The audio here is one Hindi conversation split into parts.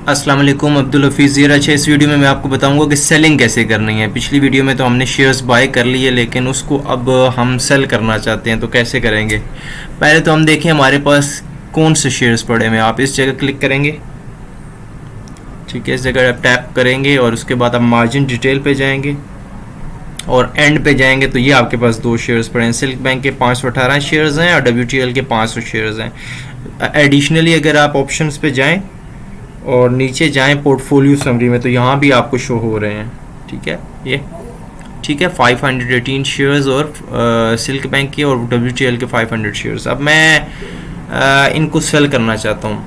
अस्सलाम वालेकुम, अब्दुल हफीज़ ज़ीरा। इस वीडियो में मैं आपको बताऊंगा कि सेलिंग कैसे करनी है। पिछली वीडियो में तो हमने शेयर्स बाय कर लिए, लेकिन उसको अब हम सेल करना चाहते हैं, तो कैसे करेंगे। पहले तो हम देखें हमारे पास कौन से शेयर्स पड़े हुए हैं। आप इस जगह क्लिक करेंगे, ठीक है। इस जगह आप टैप करेंगे और उसके बाद आप मार्जिन डिटेल पे जाएंगे और एंड पे जाएंगे तो ये आपके पास दो शेयर्स पड़े हैं। सिल्क बैंक के 518 शेयर्स हैं और WTL के 500 शेयर्स हैं। एडिशनली अगर आप ऑप्शंस पे जाएं और नीचे जाएं पोर्टफोलियो समरी में, तो यहाँ भी आपको शो हो रहे हैं, ठीक है। ये ठीक है, 518 शेयर्स और सिल्क बैंक के और WTL के 500 शेयर्स। अब मैं इनको सेल करना चाहता हूँ,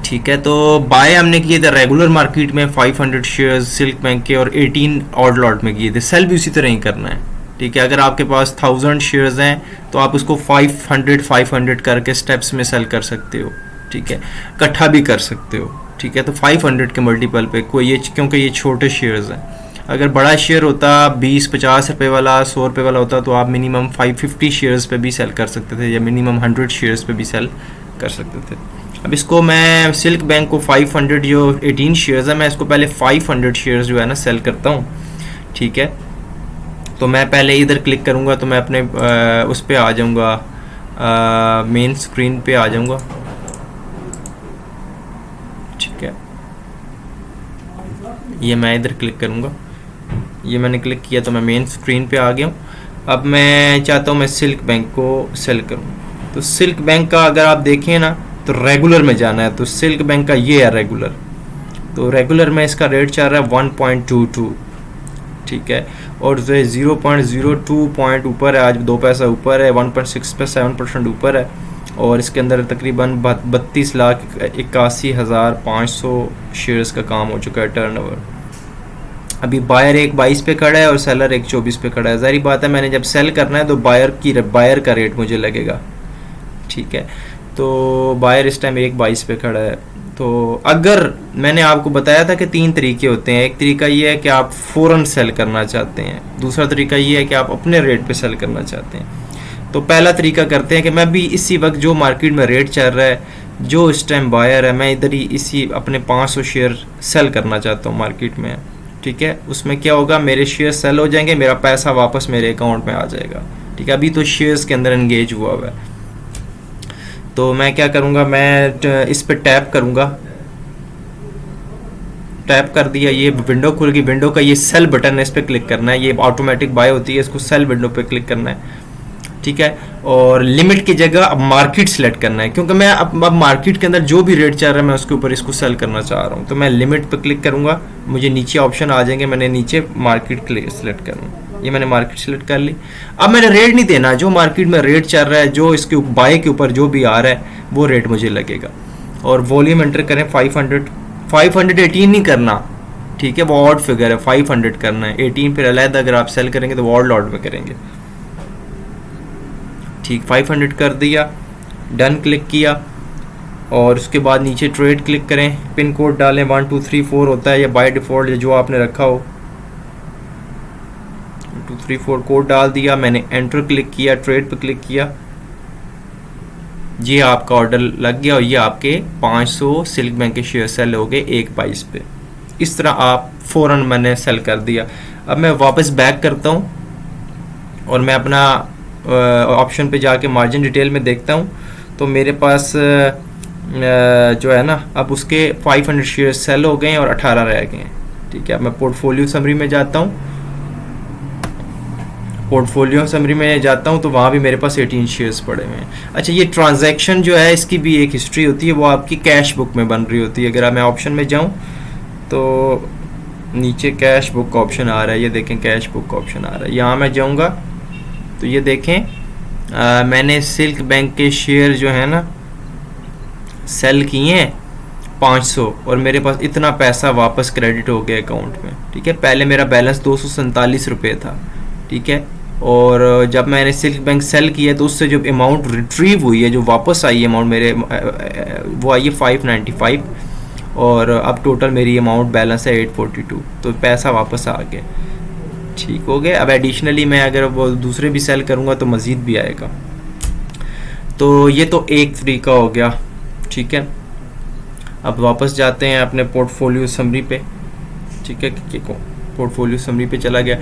ठीक है। तो बाय हमने किए थे रेगुलर मार्केट में 500 शेयर्स सिल्क बैंक के और 18 ऑड लॉट में किए थे। सेल भी उसी तरह ही करना है, ठीक है। अगर आपके पास 1000 शेयर्स हैं तो आप उसको 500 करके स्टेप्स में सेल कर सकते हो, ठीक है। इकट्ठा भी कर सकते हो, ठीक है। तो 500 के मल्टीपल पे कोई ये, क्योंकि ये छोटे शेयर्स हैं। अगर बड़ा शेयर होता 20-50 रुपये वाला, 100 रुपये वाला होता, तो आप मिनिमम 550 शेयर्स पे भी सेल कर सकते थे या मिनिमम 100 शेयर्स पे भी सेल कर सकते थे। अब इसको मैं सिल्क बैंक को 500 जो 18 शेयर्स है, मैं इसको पहले 500 शेयर्स जो है ना सेल करता हूँ, ठीक है। तो मैं पहले इधर क्लिक करूँगा तो मैं अपने उस पर आ जाऊँगा, मेन स्क्रीन पे आ जाऊँगा, ठीक है। ये मैं इधर क्लिक करूँगा, ये मैंने क्लिक किया तो मैं मेन स्क्रीन पे आ गया हूँ। अब मैं चाहता हूँ मैं सिल्क बैंक को सेल करूँ। तो सिल्क बैंक का अगर आप देखें ना तो रेगुलर में जाना है, तो सिल्क बैंक का ये है रेगुलर। तो रेगुलर में इसका रेट चल रहा है 1.22, ठीक है। और जो है 0.02 पॉइंट ऊपर है, आज 2 पैसा ऊपर है, 1.67% ऊपर है। और इसके अंदर तकरीबन 32,81,500 शेयर्स का काम हो चुका है टर्नओवर। अभी बायर एक 22 पे खड़ा है और सेलर एक 24 पे खड़ा है। ज़ाहिर बात है मैंने जब सेल करना है तो बायर का रेट मुझे लगेगा, ठीक है। तो बायर इस टाइम एक 22 पे खड़ा है। तो अगर मैंने आपको बताया था कि 3 तरीके होते हैं। एक तरीका ये है कि आप फ़ौरन सेल करना चाहते हैं, दूसरा तरीका ये है कि आप अपने रेट पे सेल करना चाहते हैं। तो पहला तरीका करते हैं कि मैं भी इसी वक्त जो मार्केट में रेट चल रहा है, जो इस टाइम बायर है, मैं इधर ही इसी अपने 500 शेयर सेल करना चाहता हूँ मार्केट में, ठीक है। उसमें क्या होगा, मेरे शेयर सेल हो जाएंगे, मेरा पैसा वापस मेरे अकाउंट में आ जाएगा, ठीक है। अभी तो शेयर्स के अंदर एंगेज हुआ हुआ है। तो मैं क्या करूँगा, मैं इस पर टैप करूँगा, टैप कर दिया, ये विंडो खुल गई। विंडो का ये सेल बटन है, इस पर क्लिक करना है। ये ऑटोमेटिक बाय होती है, इसको सेल विंडो पे क्लिक करना है, ठीक है। और लिमिट की जगह अब मार्केट सेलेक्ट करना है, क्योंकि मैं अब मार्केट के अंदर जो भी रेट चल रहा है मैं उसके ऊपर इसको सेल करना चाह रहा हूँ। तो मैं लिमिट पे क्लिक करूँगा, मुझे नीचे ऑप्शन आ जाएंगे, मैंने नीचे मार्केट सेलेक्ट करना, ये मैंने मार्केट सेलेक्ट कर ली। अब मैंने रेट नहीं देना, जो मार्केट में रेट चल रहा है, जो इसके बाय के ऊपर जो भी आ रहा है वो रेट मुझे लगेगा। और वॉल्यूम एंटर करें 518 नहीं करना, ठीक है। वो ऑड फिगर है, 500 करना है। 18 फिर अलग अगर आप सेल करेंगे तो ऑड लॉट में करेंगे, ठीक। 500 कर दिया, डन क्लिक किया और उसके बाद नीचे ट्रेड क्लिक करें, पिन कोड डालें, 1234 होता है या बाय डिफ़ॉल्ट जो आपने रखा हो, 1234 कोड डाल दिया। मैंने एंटर क्लिक किया, ट्रेड पे क्लिक किया, ये आपका ऑर्डर लग गया और ये आपके 500 सिल्क बैंक के शेयर सेल हो गए 1.22 पे। इस तरह आप फ़ौरन मैंने सेल कर दिया। अब मैं वापस बैक करता हूँ और मैं अपना ऑप्शन पे जाके मार्जिन डिटेल में देखता हूँ, तो मेरे पास जो है ना अब उसके 500 शेयर सेल हो गए और 18 रह गए हैं, ठीक है। अब मैं पोर्टफोलियो समरी में जाता हूँ, पोर्टफोलियो समरी में जाता हूँ तो वहाँ भी मेरे पास 18 शेयर्स पड़े हुए हैं। अच्छा, ये ट्रांजैक्शन जो है इसकी भी एक हिस्ट्री होती है, वो आपकी कैश बुक में बन रही होती है। अगर मैं ऑप्शन में जाऊँ तो नीचे कैश बुक का ऑप्शन आ रहा है, ये देखें कैश बुक का ऑप्शन आ रहा है। यहाँ मैं जाऊँगा तो ये देखें मैंने सिल्क बैंक के शेयर जो है ना सेल किए हैं 500 और मेरे पास इतना पैसा वापस क्रेडिट हो गया अकाउंट में, ठीक है। पहले मेरा बैलेंस 247 रुपये था, ठीक है। और जब मैंने सिल्क बैंक सेल किया तो उससे जो अमाउंट रिट्रीव हुई है, जो वापस आई है अमाउंट मेरे, वो आई है 595 और अब टोटल मेरी अमाउंट बैलेंस है 842। तो पैसा वापस आ गया, ठीक हो गया। अब एडिशनली मैं अगर वो दूसरे भी सेल करूँगा तो मज़ीद भी आएगा। तो ये तो एक तरीका हो गया, ठीक है। अब वापस जाते हैं अपने पोर्टफोलियो समरी पे, ठीक है, पोर्टफोलियो समरी पे चला गया।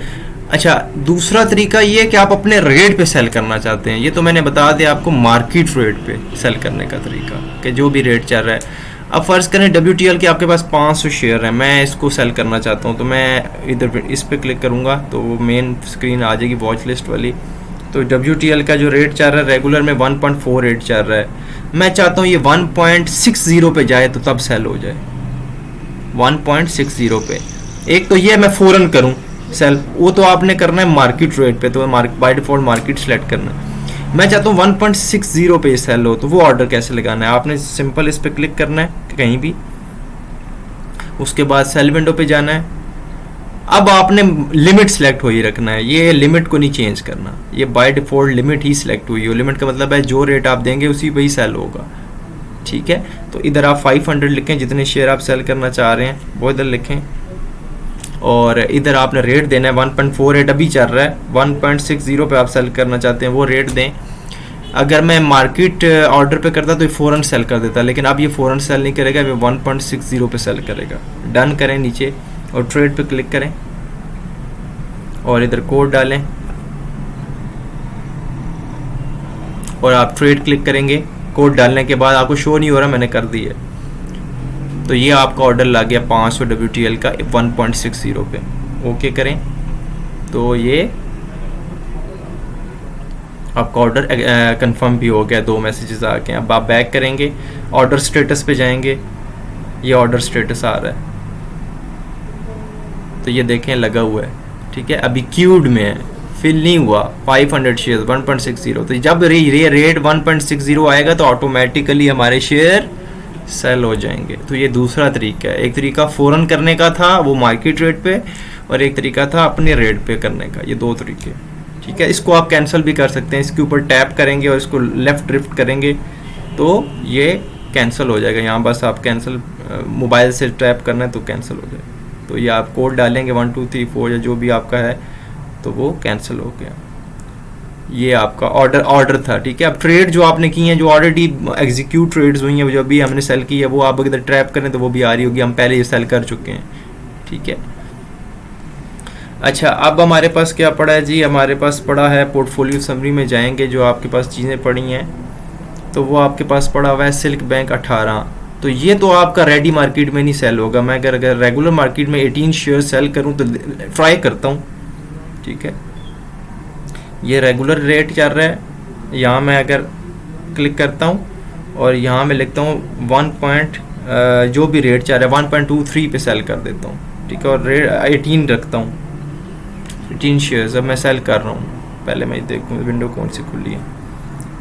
अच्छा, दूसरा तरीका ये है कि आप अपने रेट पे सेल करना चाहते हैं। ये तो मैंने बता दिया आपको मार्केट रेट पे सेल करने का तरीका, कि जो भी रेट चल रहा है। अब फ़र्ज़ करें WTL के आपके पास 500 शेयर है, मैं इसको सेल करना चाहता हूँ, तो मैं इधर इस पर क्लिक करूँगा तो मेन स्क्रीन आ जाएगी वॉच लिस्ट वाली। तो WTL का जो रेट चल रहा है रेगुलर में 1.48 चल रहा है, मैं चाहता हूँ ये 1.60 पे जाए तो तब सेल हो जाए, 1.60 पे। एक तो ये मैं फ़ौरन करूँ सेल, वो तो आपने करना है मार्केट रेट पे, तो बाय डिफ़ॉल्ट मार्केट सेलेक्ट करना है। मैं चाहता हूँ 1.60 पे सेल हो, तो वो ऑर्डर कैसे लगाना है, आपने सिंपल इस पर क्लिक करना है कहीं भी, उसके बाद सेल विंडो पे जाना है। अब आपने लिमिट सेलेक्ट हो ही रखना है, ये लिमिट को नहीं चेंज करना, ये by default limit he select हुई हो। लिमिट का मतलब है जो रेट आप देंगे उसी पे ही सेल होगा, ठीक है। तो इधर आप 500 लिखें, जितने शेयर आप सेल करना चाह रहे हैं वो इधर लिखें, और इधर आपने रेट देना है 1.48 अभी चल रहा है, 1.60 पे आप सेल करना चाहते हैं वो रेट दें। अगर मैं मार्केट ऑर्डर पे करता तो ये फ़ौरन सेल कर देता, लेकिन अब ये फ़ौरन सेल नहीं करेगा, ये 1.60 पे सेल करेगा। डन करें नीचे और ट्रेड पे क्लिक करें और इधर कोड डालें और आप ट्रेड क्लिक करेंगे। कोड डालने के बाद आपको शो नहीं हो रहा, मैंने कर दी है, तो ये आपका ऑर्डर लग गया 500 WTL का 1.60 पे। ओके करें तो ये आपका ऑर्डर कंफर्म भी हो गया, 2 मैसेजेस आ गए। अब आप बैक करेंगे, ऑर्डर स्टेटस पे जाएंगे, ये ऑर्डर स्टेटस आ रहा है, तो ये देखें लगा हुआ है, ठीक है। अभी क्यूड में है, फिल नहीं हुआ, 500 शेयर 1.60। तो जब रेट 1.60 आएगा तो ऑटोमेटिकली हमारे शेयर सेल हो जाएंगे। तो ये दूसरा तरीका है। एक तरीका फ़ौरन करने का था वो मार्केट रेट पे, और एक तरीका था अपने रेट पे करने का, ये 2 तरीके, ठीक है। इसको आप कैंसिल भी कर सकते हैं, इसके ऊपर टैप करेंगे और इसको लेफ़्ट ड्रिफ्ट करेंगे तो ये कैंसिल हो जाएगा। यहाँ बस आप कैंसिल मोबाइल से टैप करना है तो कैंसिल हो जाएगा। तो ये आप कोड डालेंगे 1 2 3 4 या जो भी आपका है, तो वो कैंसिल हो गया। ये आपका ऑर्डर था, ठीक है। अब ट्रेड जो आपने की हैं, जो ऑलरेडी एग्जीक्यूट ट्रेड्स हुई हैं, जो अभी हमने सेल की है, वो आप अगर ट्रैप करें तो वो भी आ रही होगी, हम पहले ये सेल कर चुके हैं, ठीक है। अच्छा, अब हमारे पास क्या पड़ा है जी, हमारे पास पड़ा है पोर्टफोलियो समरी में जाएंगे, जो आपके पास चीज़ें पड़ी हैं तो वो आपके पास पड़ा हुआ है सिल्क बैंक 18। तो ये तो आपका रेडी मार्केट में नहीं सेल होगा। मैं अगर रेगुलर मार्केट में 18 शेयर सेल करूं तो ट्राई करता हूं, ठीक है। ये रेगुलर रेट चल रहा है, यहाँ मैं अगर क्लिक करता हूं और यहाँ मैं लिखता हूँ 1. जो भी रेट चल रहा है 1.23 पे सेल कर देता हूँ, ठीक है। और रेट 18 रखता हूँ, 18 शेयर्स अब मैं सेल कर रहा हूँ। पहले मैं देखूँ विंडो कौन सी खुली है,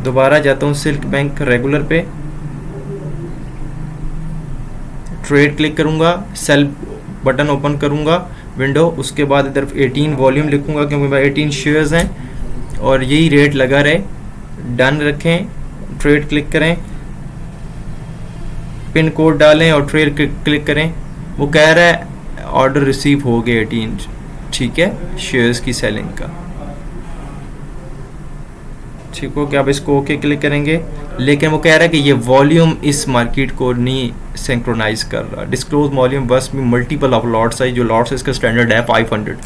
दोबारा जाता हूँ सिल्क बैंक रेगुलर पे, ट्रेड क्लिक करूँगा, सेल बटन ओपन करूँगा विंडो, उसके बाद इधर 18 वॉल्यूम लिखूँगा क्योंकि मेरे 18 शेयर्स हैं और यही रेट लगा रहे। डन रखें, ट्रेड क्लिक करें, पिन कोड डालें और ट्रेड क्लिक करें। वो कह रहा है ऑर्डर रिसीव हो गए 18, ठीक है, शेयर्स की सेलिंग का, ठीक हो गया। अब इसको ओके क्लिक करेंगे, लेकिन वो कह रहा है कि ये वॉल्यूम इस मार्केट को नहीं सिंक्रोनाइज कर रहा। डिस्क्लोज वॉल्यूम बस भी मल्टीपल ऑफ लॉट साइज, जो लॉट साइज का स्टैंडर्ड है 500,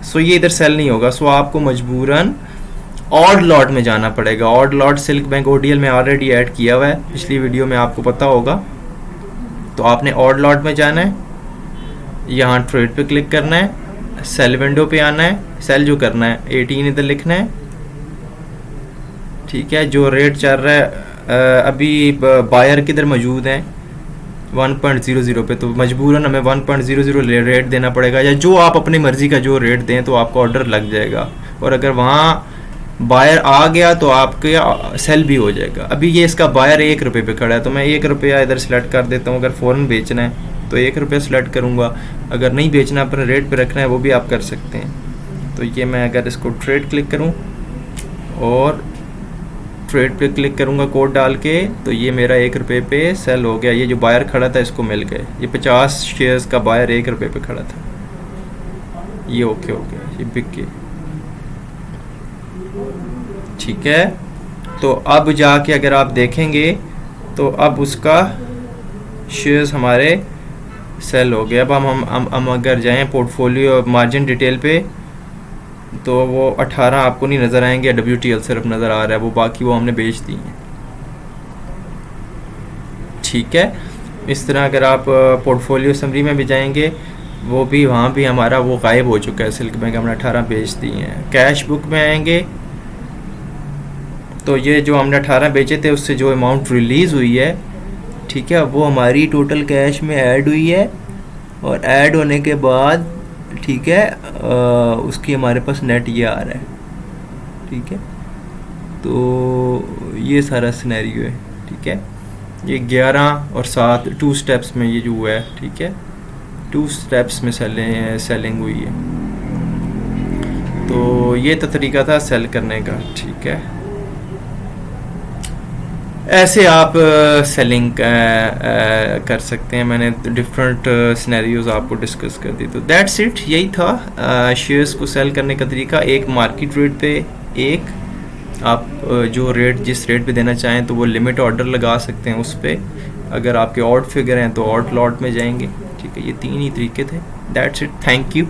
सो ये इधर सेल नहीं होगा। सो आपको मजबूरन ऑड लॉट में जाना पड़ेगा। Odd lot silk bank ODL में ऑलरेडी ऐड किया हुआ है, पिछली वीडियो में आपको पता होगा। तो आपने ऑड लॉट में जाना है, यहाँ ट्रेड पे क्लिक करना है, सेल विंडो पे आना है, सेल जो करना है 18 इधर लिखना है, ठीक है। जो रेट चल रहा है अभी बायर किधर मौजूद है 1.00 पे, तो मजबूरन हमें 1.00 रेट देना पड़ेगा, या जो आप अपनी मर्जी का जो रेट दें तो आपका ऑर्डर लग जाएगा। और अगर वहाँ बायर आ गया तो आपके सेल भी हो जाएगा। अभी ये इसका बायर 1 रुपये पे खड़ा है, तो मैं 1 रुपया इधर सेलेक्ट कर देता हूँ। अगर फ़ौरन बेचना है तो 1 रुपया सेलेक्ट करूँगा, अगर नहीं बेचना अपने रेट पे रखना है वो भी आप कर सकते हैं। तो ये मैं अगर इसको ट्रेड क्लिक करूँ और ट्रेड पे क्लिक करूँगा कोड डाल के, तो ये मेरा 1 रुपये पे सेल हो गया। ये जो बायर खड़ा था इसको मिल गए, ये 50 शेयर्स का बायर 1 रुपये पे खड़ा था, ये ओके हो गया, ये बिक गए, ठीक है। तो अब जाके अगर आप देखेंगे तो अब उसका शेयर्स हमारे सेल हो गए। अब हम अगर जाएं पोर्टफोलियो मार्जिन डिटेल पे तो वो 18 आपको नहीं नज़र आएंगे, WTL सिर्फ नज़र आ रहा है, वो बाकी वो हमने बेच दी हैं। ठीक है, इस तरह अगर आप पोर्टफोलियो समरी में भी जाएंगे वो भी वहाँ भी हमारा वो गायब हो चुका है, सिल्क बैंक हमने 18 बेच दी हैं। कैश बुक में आएंगे तो ये जो हमने 18 बेचे थे उससे जो अमाउंट रिलीज़ हुई है, ठीक है, वो हमारी टोटल कैश में ऐड हुई है, और ऐड होने के बाद ठीक है उसकी हमारे पास नेट ये आ रहा है। ठीक है, तो ये सारा सिनेरियो है। ठीक है, ये 11 और 7 2 स्टेप्स में ये जो हुआ है, ठीक है, 2 स्टेप्स में सेलिंग हुई है। तो ये तो तरीका था सेल करने का। ठीक है, ऐसे आप सेलिंग कर सकते हैं। मैंने डिफरेंट सिनेरियोज आपको डिस्कस कर दी। तो दैट्स इट, यही था शेयर्स को सेल करने का तरीका। एक मार्केट रेट पे, एक आप जो रेट जिस रेट पे देना चाहें तो वो लिमिट ऑर्डर लगा सकते हैं उस पर। अगर आपके ऑड फिगर हैं तो ऑड लॉट में जाएंगे। ठीक है, ये 3 ही तरीके थे। That's it, thank you.